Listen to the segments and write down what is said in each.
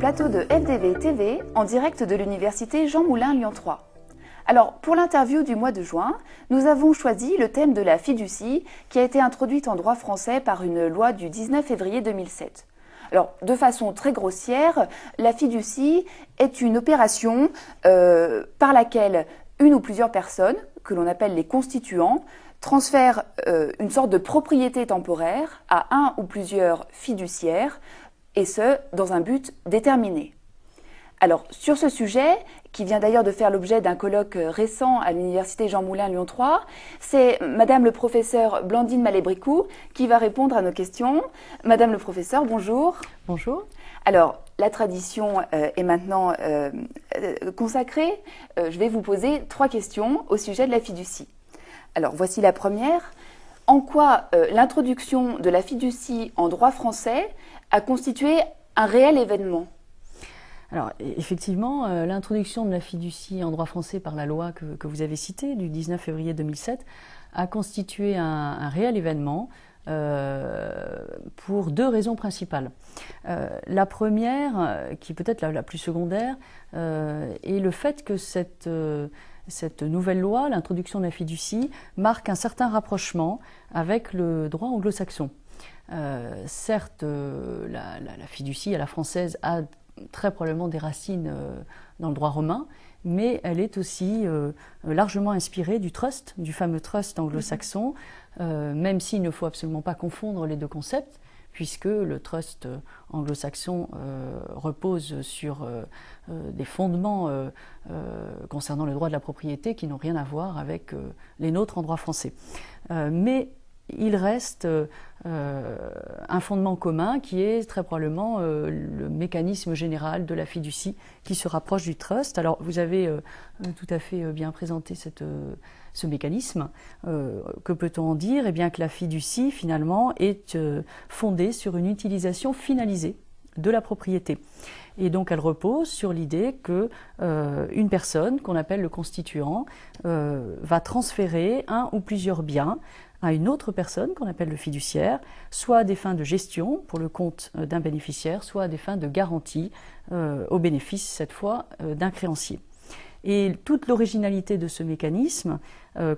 plateau de FDV TV en direct de l'université Jean Moulin Lyon 3. Alors, pour l'interview du mois de juin, nous avons choisi le thème de la fiducie qui a été introduite en droit français par une loi du 19 février 2007. Alors, de façon très grossière, la fiducie est une opération par laquelle une ou plusieurs personnes, que l'on appelle les constituants, transfèrent une sorte de propriété temporaire à un ou plusieurs fiduciaires, et ce, dans un but déterminé. Alors, sur ce sujet, qui vient d'ailleurs de faire l'objet d'un colloque récent à l'université Jean Moulin Lyon 3, c'est Madame le professeur Blandine Mallet-Bricou qui va répondre à nos questions. Madame le professeur, bonjour. Bonjour. Alors, la tradition est maintenant consacrée. Je vais vous poser 3 questions au sujet de la fiducie. Alors, voici la première. En quoi l'introduction de la fiducie en droit français a constitué un réel événement ? Alors, effectivement, l'introduction de la fiducie en droit français par la loi que vous avez citée, du 19 février 2007, a constitué un réel événement pour 2 raisons principales. La première, qui peut être la plus secondaire, est le fait que cette nouvelle loi, l'introduction de la fiducie, marque un certain rapprochement avec le droit anglo-saxon. Certes, la fiducie à la française a très probablement des racines dans le droit romain, mais elle est aussi largement inspirée du trust, du fameux trust anglo-saxon, même s'il ne faut absolument pas confondre les 2 concepts, puisque le trust anglo-saxon repose sur des fondements concernant le droit de la propriété qui n'ont rien à voir avec les nôtres en droit français. Mais il reste un fondement commun qui est très probablement le mécanisme général de la fiducie qui se rapproche du trust. Alors vous avez tout à fait bien présenté ce mécanisme. Que peut-on en dire ? Eh bien que la fiducie finalement est fondée sur une utilisation finalisée de la propriété. Et donc elle repose sur l'idée que une personne qu'on appelle le constituant va transférer un ou plusieurs biens à une autre personne qu'on appelle le fiduciaire, soit à des fins de gestion pour le compte d'un bénéficiaire, soit à des fins de garantie au bénéfice, cette fois, d'un créancier. Et toute l'originalité de ce mécanisme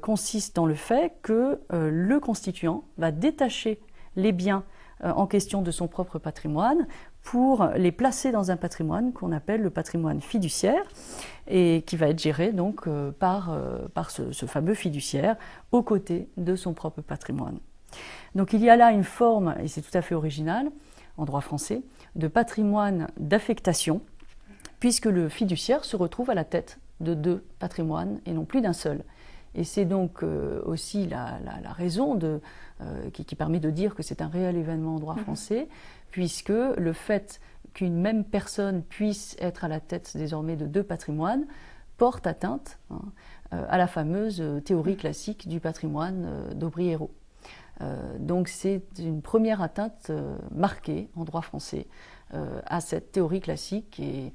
consiste dans le fait que le constituant va détacher les biens en question de son propre patrimoine pour les placer dans un patrimoine qu'on appelle le patrimoine fiduciaire et qui va être géré donc par ce fameux fiduciaire aux côtés de son propre patrimoine. Donc il y a là une forme, et c'est tout à fait original en droit français, de patrimoine d'affectation, puisque le fiduciaire se retrouve à la tête de 2 patrimoines et non plus d'un seul. Et c'est donc aussi la raison qui permet de dire que c'est un réel événement en droit français, puisque le fait qu'une même personne puisse être à la tête désormais de 2 patrimoines porte atteinte à la fameuse théorie classique du patrimoine d'Aubry-Hérault. Donc c'est une première atteinte marquée en droit français à cette théorie classique et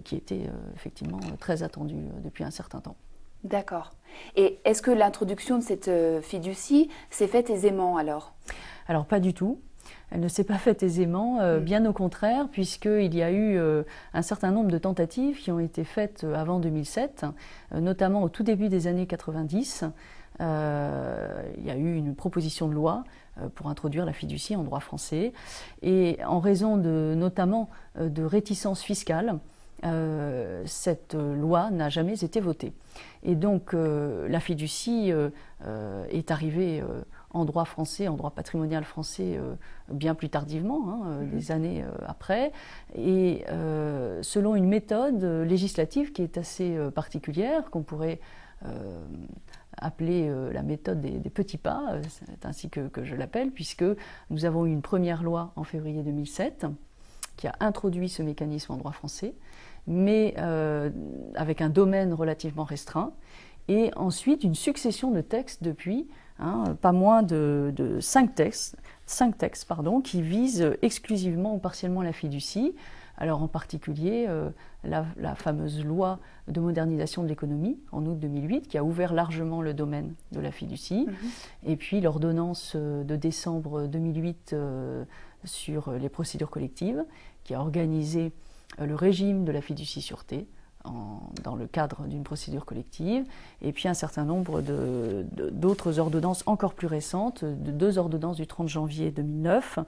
qui était effectivement très attendue depuis un certain temps. D'accord. Et est-ce que l'introduction de cette fiducie s'est faite aisément alors ? Alors pas du tout. Elle ne s'est pas faite aisément, bien au contraire, puisqu'il y a eu un certain nombre de tentatives qui ont été faites avant 2007, notamment au tout début des années 90. Il y a eu une proposition de loi pour introduire la fiducie en droit français, et en raison notamment de réticences fiscales, cette loi n'a jamais été votée. Et donc la fiducie est arrivée en droit français, en droit patrimonial français, bien plus tardivement, des années après, et selon une méthode législative qui est assez particulière, qu'on pourrait appeler la méthode des petits pas, c'est ainsi que je l'appelle, puisque nous avons eu une première loi en février 2007 qui a introduit ce mécanisme en droit français, mais avec un domaine relativement restreint, et ensuite une succession de textes depuis, pas moins de 5 textes qui visent exclusivement ou partiellement la fiducie. Alors en particulier la fameuse loi de modernisation de l'économie en août 2008 qui a ouvert largement le domaine de la fiducie, et puis l'ordonnance de décembre 2008 sur les procédures collectives qui a organisé le régime de la fiducie sûreté dans le cadre d'une procédure collective, et puis un certain nombre d'autres ordonnances encore plus récentes, de 2 ordonnances du 30 janvier 2009,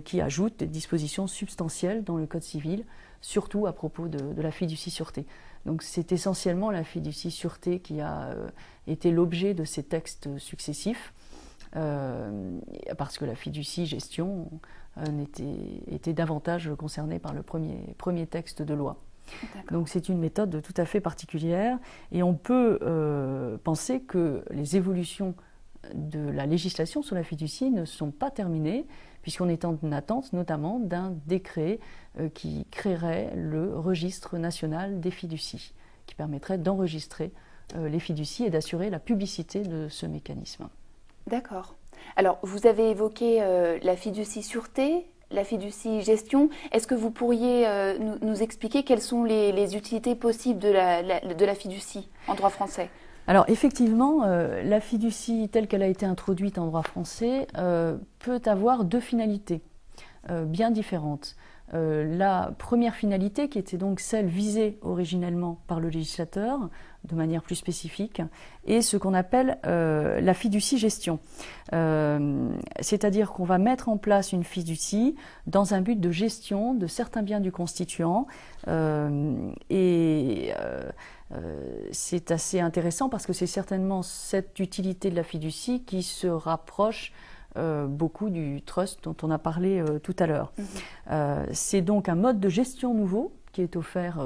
qui ajoutent des dispositions substantielles dans le Code civil, surtout à propos de la fiducie sûreté. Donc c'est essentiellement la fiducie sûreté qui a été l'objet de ces textes successifs, parce que la fiducie gestion était davantage concernée par le premier texte de loi. Donc c'est une méthode tout à fait particulière, et on peut penser que les évolutions de la législation sur la fiducie ne sont pas terminées, puisqu'on est en attente notamment d'un décret qui créerait le registre national des fiducies, qui permettrait d'enregistrer les fiducies et d'assurer la publicité de ce mécanisme. D'accord. Alors, vous avez évoqué la fiducie sûreté, la fiducie gestion. Est-ce que vous pourriez nous expliquer quelles sont les utilités possibles de la fiducie en droit français? Alors effectivement, la fiducie telle qu'elle a été introduite en droit français peut avoir 2 finalités bien différentes. La première finalité, qui était donc celle visée originellement par le législateur, de manière plus spécifique, est ce qu'on appelle la fiducie gestion. C'est-à-dire qu'on va mettre en place une fiducie dans un but de gestion de certains biens du constituant. C'est assez intéressant parce que c'est certainement cette utilité de la fiducie qui se rapproche beaucoup du trust dont on a parlé tout à l'heure. C'est donc un mode de gestion nouveau qui est offert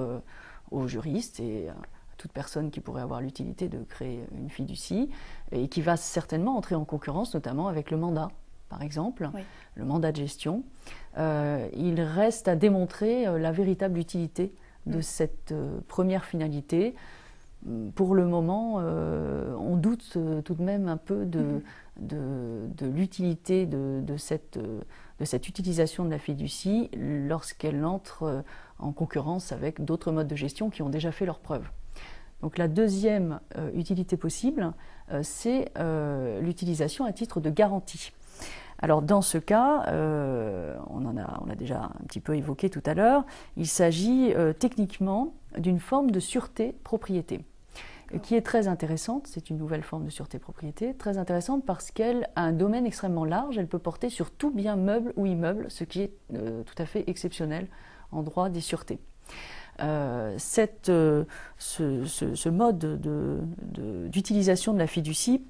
aux juristes et à toute personne qui pourrait avoir l'utilité de créer une fiducie, et qui va certainement entrer en concurrence notamment avec le mandat, par exemple, oui. Le mandat de gestion. Il reste à démontrer la véritable utilité de cette première finalité. Pour le moment, on doute tout de même un peu de l'utilité de cette utilisation de la fiducie lorsqu'elle entre en concurrence avec d'autres modes de gestion qui ont déjà fait leurs preuves. Donc la deuxième utilité possible, c'est l'utilisation à titre de garantie. Alors dans ce cas, on a déjà un petit peu évoqué tout à l'heure, il s'agit techniquement d'une forme de sûreté-propriété, qui est très intéressante. C'est une nouvelle forme de sûreté-propriété, très intéressante parce qu'elle a un domaine extrêmement large. Elle peut porter sur tout bien meuble ou immeuble, ce qui est tout à fait exceptionnel en droit des sûretés. Ce mode d'utilisation de la fiducie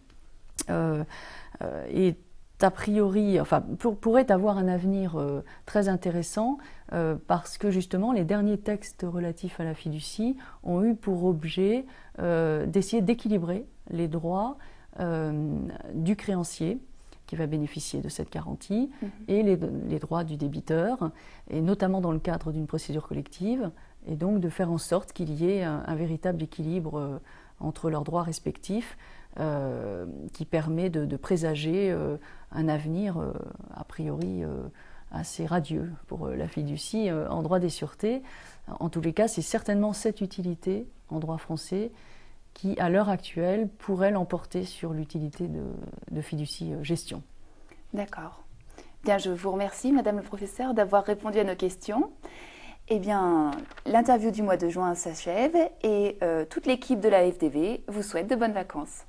est a priori, enfin, pourrait avoir un avenir très intéressant parce que justement les derniers textes relatifs à la fiducie ont eu pour objet d'essayer d'équilibrer les droits du créancier qui va bénéficier de cette garantie et les droits du débiteur, et notamment dans le cadre d'une procédure collective, et donc de faire en sorte qu'il y ait un véritable équilibre entre leurs droits respectifs qui permet de présager un avenir a priori assez radieux pour la fiducie en droit des sûretés. En tous les cas, c'est certainement cette utilité en droit français qui, à l'heure actuelle, pourrait l'emporter sur l'utilité de fiducie gestion. D'accord. Bien, je vous remercie, Madame le professeur, d'avoir répondu à nos questions. Eh bien, l'interview du mois de juin s'achève et toute l'équipe de la FDV vous souhaite de bonnes vacances.